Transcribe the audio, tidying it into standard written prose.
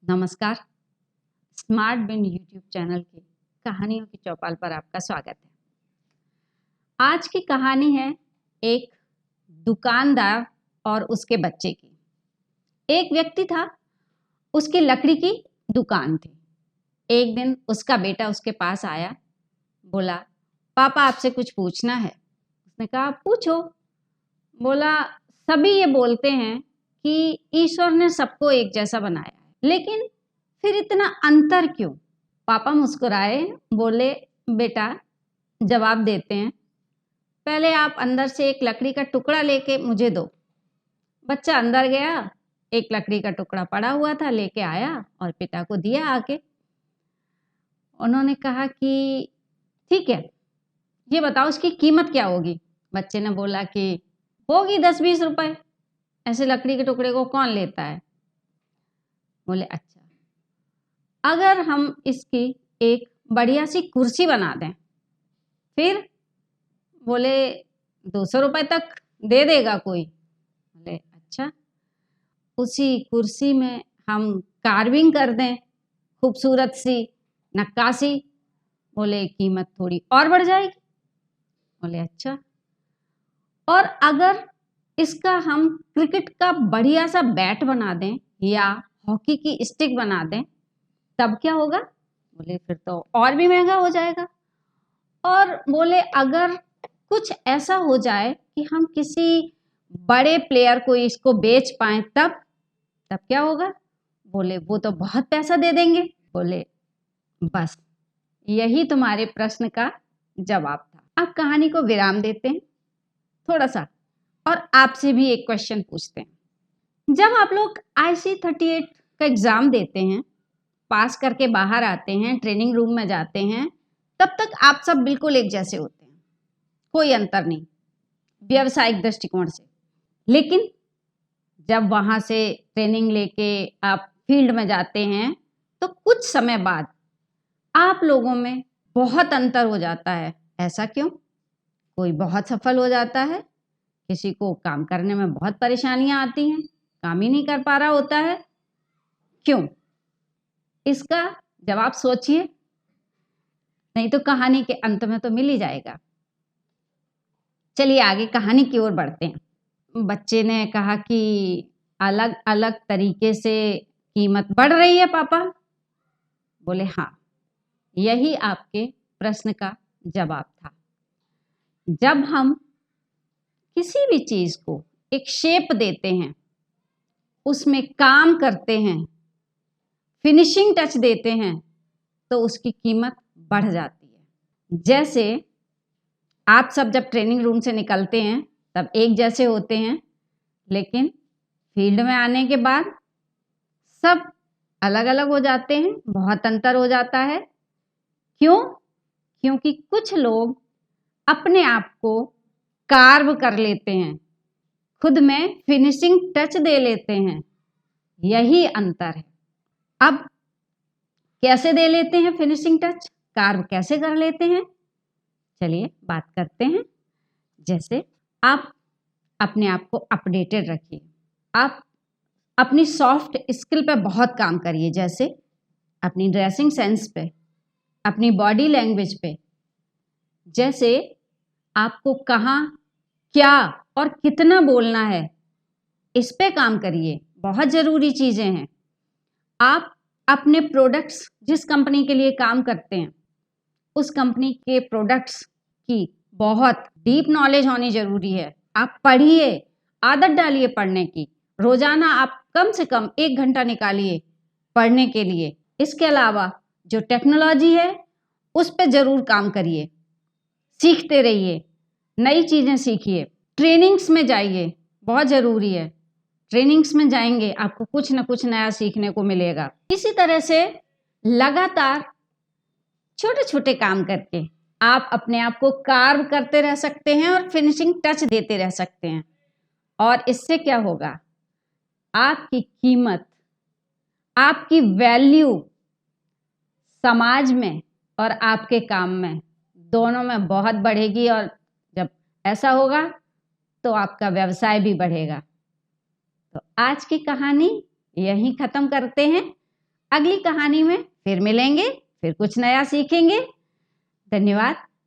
नमस्कार। स्मार्ट बिन YouTube channel के कहानियों की चौपाल पर आपका स्वागत है। आज की कहानी है एक दुकानदार और उसके बच्चे की। एक व्यक्ति था, उसकी लकड़ी की दुकान थी। एक दिन उसका बेटा उसके पास आया, बोला, पापा आपसे कुछ पूछना है। उसने कहा, पूछो। बोला, सभी ये बोलते हैं कि ईश्वर ने सबको एक जैसा बनाया है, लेकिन फिर इतना अंतर क्यों? पापा मुस्कुराए, बोले, बेटा जवाब देते हैं, पहले आप अंदर से एक लकड़ी का टुकड़ा लेके मुझे दो। बच्चा अंदर गया, एक लकड़ी का टुकड़ा पड़ा हुआ था, लेके आया और पिता को दिया आके। उन्होंने कहा कि ठीक है, ये बताओ इसकी कीमत क्या होगी? बच्चे ने बोला कि होगी 10-20 रुपए, ऐसे लकड़ी के टुकड़े को कौन लेता है? बोले, अच्छा, अगर हम इसकी एक बढ़िया सी कुर्सी बना दें, फिर? बोले, 200 रुपए तक दे देगा कोई? बोले, अच्छा, उसी कुर्सी में हम कार्विंग कर दें, खूबसूरत सी नक्काशी? बोले, कीमत थोड़ी और बढ़ जाएगी। बोले, अच्छा, और अगर इसका हम क्रिकेट का बढ़िया सा बैट बना दें या हॉकी की स्टिक बना दें, तब क्या होगा? बोले, फिर तो और भी महंगा हो जाएगा। और बोले, अगर कुछ ऐसा हो जाए कि हम किसी बड़े प्लेयर को इसको बेच पाएं, तब क्या होगा? बोले, वो तो बहुत पैसा दे देंगे। बोले, बस यही तुम्हारे प्रश्न का जवाब था। अब कहानी को विराम देते हैं थोड़ा सा और आपसे भी एक क्वेश्चन पूछते हैं। जब आप लोग IC38 का एग्जाम देते हैं, पास करके बाहर आते हैं, ट्रेनिंग रूम में जाते हैं, तब तक आप सब बिल्कुल एक जैसे होते हैं, कोई अंतर नहीं व्यावसायिक दृष्टिकोण से। लेकिन जब वहां से ट्रेनिंग लेके आप फील्ड में जाते हैं, तो कुछ समय बाद आप लोगों में बहुत अंतर हो जाता है। ऐसा क्यों? कोई बहुत सफल हो जाता है, किसी को काम करने में बहुत परेशानियां आती हैं, काम ही नहीं कर पा रहा होता है। क्यों? इसका जवाब सोचिए, नहीं तो कहानी के अंत में तो मिल ही जाएगा। चलिए आगे कहानी की ओर बढ़ते हैं। बच्चे ने कहा कि अलग अलग तरीके से कीमत बढ़ रही है पापा। बोले, हाँ, यही आपके प्रश्न का जवाब था। जब हम किसी भी चीज को एक शेप देते हैं, उसमें काम करते हैं, फिनिशिंग टच देते हैं, तो उसकी कीमत बढ़ जाती है। जैसे आप सब जब ट्रेनिंग रूम से निकलते हैं तब एक जैसे होते हैं, लेकिन फील्ड में आने के बाद सब अलग अलग हो जाते हैं, बहुत अंतर हो जाता है। क्यों? क्योंकि कुछ लोग अपने आप को कार्व कर लेते हैं, खुद में फिनिशिंग टच दे लेते हैं, यही अंतर है। अब कैसे दे लेते हैं फिनिशिंग टच, कार्व कैसे कर लेते हैं, चलिए बात करते हैं। जैसे आप अपने आप को अपडेटेड रखिए, आप अपनी सॉफ्ट स्किल पे बहुत काम करिए, जैसे अपनी ड्रेसिंग सेंस पे, अपनी बॉडी लैंग्वेज पे, जैसे आपको कहाँ क्या और कितना बोलना है, इस पे काम करिए, बहुत ज़रूरी चीज़ें हैं। आप अपने प्रोडक्ट्स, जिस कंपनी के लिए काम करते हैं, उस कंपनी के प्रोडक्ट्स की बहुत डीप नॉलेज होनी ज़रूरी है। आप पढ़िए, आदत डालिए पढ़ने की, रोज़ाना आप कम से कम 1 घंटा निकालिए पढ़ने के लिए। इसके अलावा जो टेक्नोलॉजी है उस पे ज़रूर काम करिए, सीखते रहिए, नई चीज़ें सीखिए, ट्रेनिंग्स में जाइए, बहुत ज़रूरी है। ट्रेनिंग्स में जाएंगे आपको कुछ ना कुछ नया सीखने को मिलेगा। इसी तरह से लगातार छोटे छोटे काम करके आप अपने आप को कार्व करते रह सकते हैं और फिनिशिंग टच देते रह सकते हैं। और इससे क्या होगा? आपकी कीमत, आपकी वैल्यू समाज में और आपके काम में, दोनों में बहुत बढ़ेगी। और जब ऐसा होगा तो आपका व्यवसाय भी बढ़ेगा। तो आज की कहानी यहीं ख़त्म करते हैं। अगली कहानी में फिर मिलेंगे, फिर कुछ नया सीखेंगे। धन्यवाद।